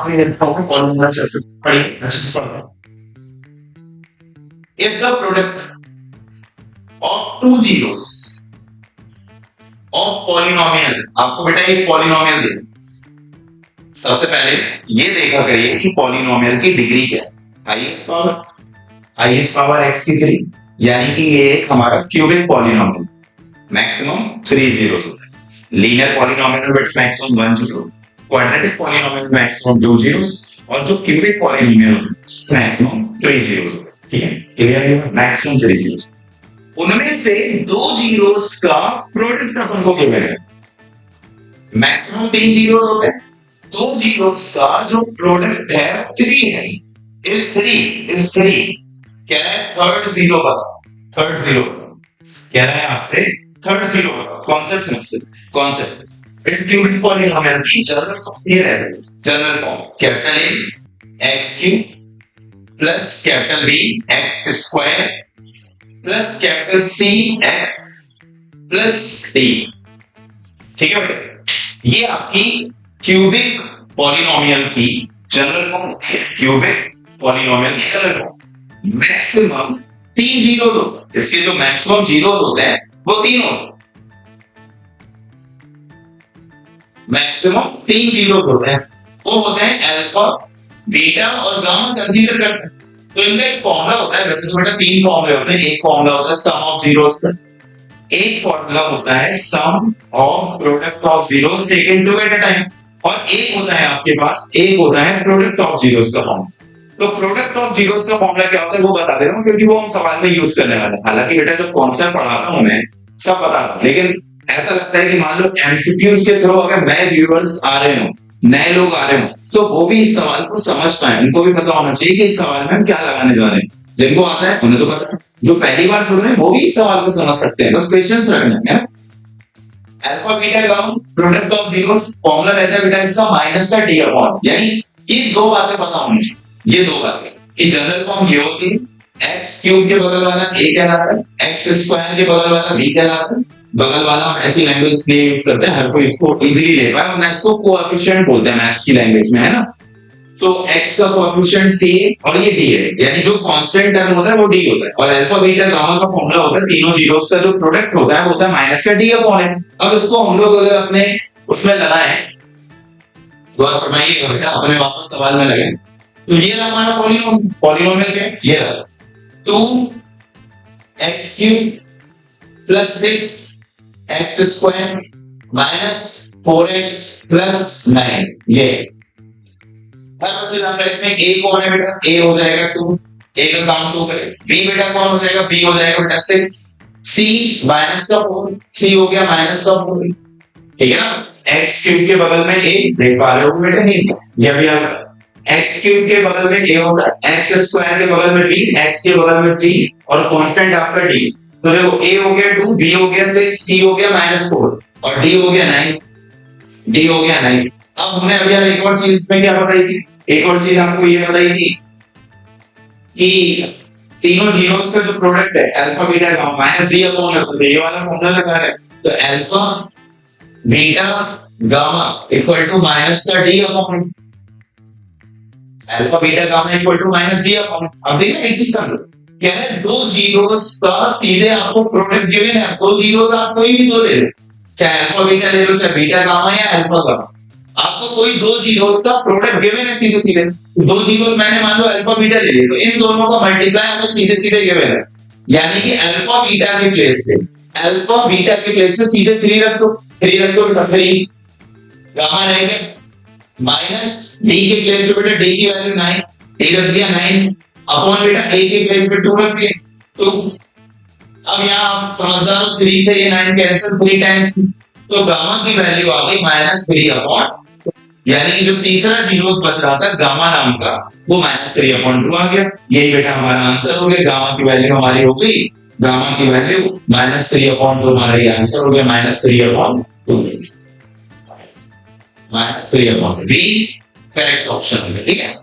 सामने लिखा होगा पॉलिनोमियल चैप्टर पढ़िए अच्छे से पढ़ो। If the product of two zeros of polynomial, आपको बेटा एक पॉलिनोमियल दे, सबसे पहले ये देखा करिए कि पॉलिनोमियल की डिग्री क्या है। हाईएस्ट पावर x की 3, यानी कि ये एक हमारा क्यूबिक पॉलिनोमियल, मैक्सिमम 3 जीरोस होते हैं। Linear polynomial with maximum 1 zero, quadratic polynomial maximum 2 zeros, और जो क्यूबिक पॉलिनोमियल मैक्सिमम 3 जीरोस होते हैं। ठीक है, क्लियर है? मैक्सिमम 3 जीरोस, उनमें से 2 जीरोस का प्रोडक्ट अपन को गिवन है। मैक्सिमम 3 जीरोस होते हैं, 2 जीरोस का जो प्रोडक्ट है 3 है। इस 3 कह रहा है थर्ड जीरो बताओ, थर्ड जीरो कह रहा है आपसे, थर्ड जीरो बताओ। कॉन्सेप्ट समझते, कॉन्सेप्ट इस क्यूबिक पॉलिनोमियल की जनरल फॉर्म ये रहता है। General form capital A x cube plus capital B x square plus capital C x plus D. ठीक है बेटा, ये आपकी क्यूबिक पॉलिनोमियल की जनरल फॉर्म होती है। क्यूबिक पॉलिनोमियल की जनरल फॉर्म मैक्सिमम 3 जीरोस होते हैं। इसके जो मैक्सिमम जीरोस होते हैं वो 3 होते हैं। मैक्सिमम 3 जीरोस होते हैं, वो होते हैं अल्फा, बीटा और गामा कंसीडर करते हैं। तो इनका एक फॉर्मूला होता है, वैसे तो बेटा 3 फॉर्मूले होते हैं। एक फॉर्मूला होता है सम ऑफ जीरोस, एक फॉर्मूला होता है sum of product of zeros taken two at a time, और एक होता है आपके पास, एक होता है प्रोडक्ट ऑफ जीरोस का फॉर्मूला। तो प्रोडक्ट ऑफ जीरोस का फॉर्मूला क्या होता है वो बता दे रहा हूं, क्योंकि वो हम सवाल में यूज करने वाले हैं। हालांकि बेटा जब कॉन्सेप्ट पढ़ाता हूं मैं सब बताता हूं, लेकिन ऐसा लगता है कि मान लो एमसीक्यूज के थ्रू अगर नए व्यूअर्स आ रहे हो, नए लोग आ रहे हो, तो वो भी इस सवाल को समझ पाए, उनको भी पता होना चाहिए कि इस सवाल में हम क्या लगाने जा रहे हैं। जिनको आता है उन्हें तो पता है, जो पहली बार सुन रहे हैं वो भी इस सवाल को समझ सकते हैं, बस क्वेश्चंस रखने हैं। Alpha beta gamma product of zeros, formula रहता है बेटा इसका माइनस का डी अपॉन, यानी ये दो बातें पता होनी चाहिए। ये दो बातें कि जनरल फॉर्म ये होती है, एक्स क्यूब के बगल वाला a कहलाता है, एक्स स्क्वायर के बगल वाला b कहलाता है। बगल वाला हम ऐसी लैंग्वेज इसलिए यूज करते हैं हर कोई इसको इजीली ले पाए, वरना इसको कोएफिशिएंट बोलते हैं मैथ्स की लैंग्वेज में, है ना। तो x का कोएफिशिएंट c है और ये d है, यानी जो कांस्टेंट टर्म होता है वो d होता है। और अल्फा बीटा गामा का फॉर्मूला होता है तीनों जीरोस का जो प्रोडक्ट होता है वो होता है माइनस का d अपॉन है। अब इसको हम लोग अगर अपने उसमें लगाएं तो आप फरमाइए बेटा, अपने वापस सवाल में लगे तो ये रहा हमारा पॉलिनोमियल क्या है, ये रहा 2x³ plus 6x square minus 4x plus 9। ये हर बच्चे जान रहे हैं इसमें a कौन है बेटा, a हो जाएगा 2, a का काम 2 करे। b बेटा कौन हो जाएगा, b हो जाएगा बेटा 6, c माइनस का 4, c हो गया माइनस का 4। ठीक है ना, x³ के बगल में a देख पा रहे हो बेटा, नहीं ये भी आप x³ के बगल में a होगा, x स्क्वायर के बगल में b, x के बगल में c और कांस्टेंट आपका d। तो देखो a हो गया 2, b हो गया 6, c हो गया -4 और d हो गया 9, d हो गया 9। अब हमने अभी यार एक और चीज इसमें क्या बताई थी, एक और चीज आपको ये बताई थी कि तीनों जीरोस का जो प्रोडक्ट है alpha beta gamma minus d upon ये वाला फॉर्मूला लगा है। तो alpha beta gamma equal to minus का d upon, alpha beta gamma equal to minus d upon. अब देखिए एक चीज समझो, कह रहे हैं 2 जीरोस का सीधे आपको प्रोडक्ट गिवन है। 2 जीरोस आप कोई भी दो ले लो, चाहे अल्फा बीटा ले लो, चाहे बीटा गामा या अल्फा गामा, आपको कोई 2 जीरोस का प्रोडक्ट गिवन है सीधे सीधे। 2 जीरोस मैंने मान लो अल्फा बीटा ले लिया, तो इन दोनों का मल्टीप्लाई हमें सीधे सीधे गिवन है, यानी कि अल्फा बीटा के प्लेस पे, अल्फा बीटा के प्लेस पे सीधे 3 रख दो, 3 रख दो बेटा 3, गामा रहेगा माइनस d के प्लेस पे बेटा d की वैल्यू 9, d रख दिया 9 अपॉन बेटा a के प्लेस पे 2 रख दिया। तो अब यहां आप समझदार हो, 3 से ये 9 कैंसिल 3 टाइम्स, तो गामा की वैल्यू आ गई -3 अपॉन, यानी कि जो तीसरा जीरोस बच रहा था गामा नाम का वो -3 अपॉन 2 आ गया। यही बेटा हमारा आंसर हो गया, गामा की वैल्यू हमारी हो गई, गामा की वैल्यू -3 अपॉन 2 हमारा ये आंसर हो गया, -3 upon 2, -3 upon B correct option हो गया। ठीक है।